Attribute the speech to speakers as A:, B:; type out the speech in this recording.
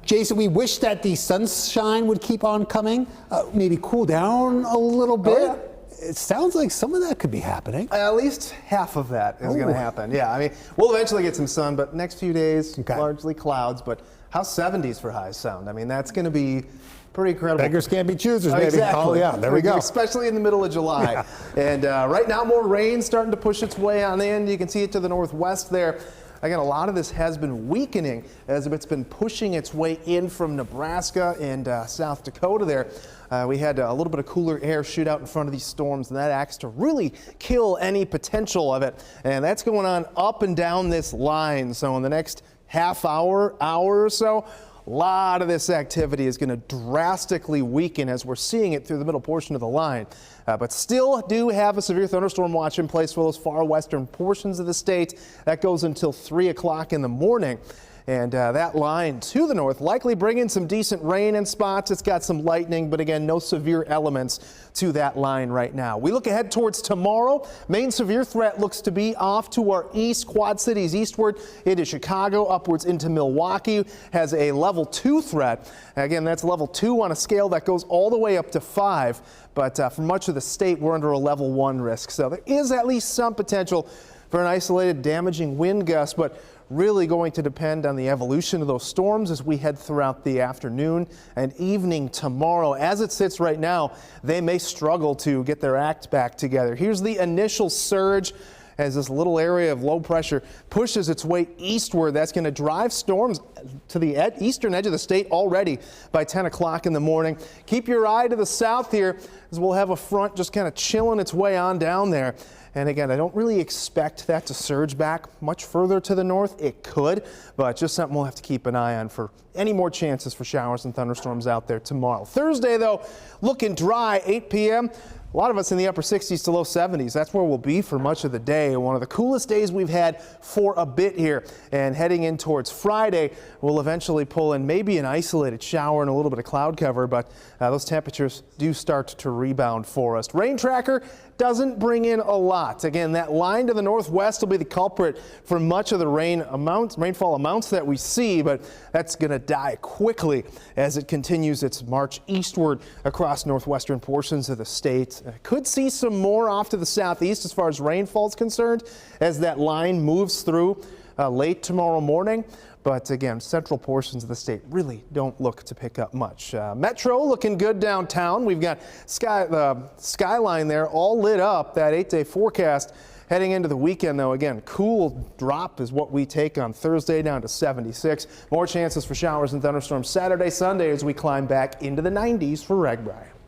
A: Jason, we wish that the sunshine would keep on coming, maybe cool down a little bit.
B: Oh, yeah.
A: It sounds like some of that could be happening.
B: At least half of that is going to happen. Yeah, I mean, we'll eventually get some sun, but next few days, largely clouds. But how's 70s for highs sound? I mean, that's going to be pretty incredible.
A: Beggars can't be choosers, maybe.
B: Exactly.
A: Oh, yeah, there we go.
B: Especially in the middle of July. Yeah. And right now, more rain starting to push its way on in. You can see it to the northwest there. Again, a lot of this has been weakening as it's been pushing its way in from Nebraska and South Dakota there. We had a little bit of cooler air shoot out in front of these storms, and that acts to really kill any potential of it. And that's going on up and down this line. So in the next half hour or so, a lot of this activity is going to drastically weaken as we're seeing it through the middle portion of the line. But still do have a severe thunderstorm watch in place for those far western portions of the state. That goes until 3 o'clock in the morning. And that line to the north likely bringing some decent rain in spots. It's got some lightning, but again, no severe elements to that line right now. We look ahead towards tomorrow. Main severe threat looks to be off to our east, Quad Cities eastward into Chicago, upwards into Milwaukee. Has a level 2 threat. Again, that's level 2 on a scale that goes all the way up to 5. But for much of the state, we're under a level 1 risk. So there is at least some potential for an isolated damaging wind gust, but really going to depend on the evolution of those storms as we head throughout the afternoon and evening tomorrow. As it sits right now, they may struggle to get their act back together. Here's the initial surge as this little area of low pressure pushes its way eastward. That's going to drive storms to the eastern edge of the state already by 10 o'clock in the morning. Keep your eye to the south here as we'll have a front just kind of chilling its way on down there. And again, I don't really expect that to surge back much further to the north. It could, but just something we'll have to keep an eye on for any more chances for showers and thunderstorms out there tomorrow. Thursday, though, looking dry, 8 p.m. A lot of us in the upper 60s to low 70s. That's where we'll be for much of the day. One of the coolest days we've had for a bit here. And heading in towards Friday, we'll eventually pull in maybe an isolated shower and a little bit of cloud cover, but those temperatures do start to rebound for us. Rain tracker doesn't bring in a lot. Again, that line to the northwest will be the culprit for much of the rainfall amounts that we see, but that's going to die quickly as it continues its march eastward across northwestern portions of the state. Could see some more off to the southeast as far as rainfall is concerned as that line moves through late tomorrow morning. But again, central portions of the state really don't look to pick up much. Metro looking good downtown. We've got skyline there all lit up. That 8-day forecast heading into the weekend, though, again, cool drop is what we take on Thursday down to 76. More chances for showers and thunderstorms Saturday, Sunday as we climb back into the 90s for RAGBRAI.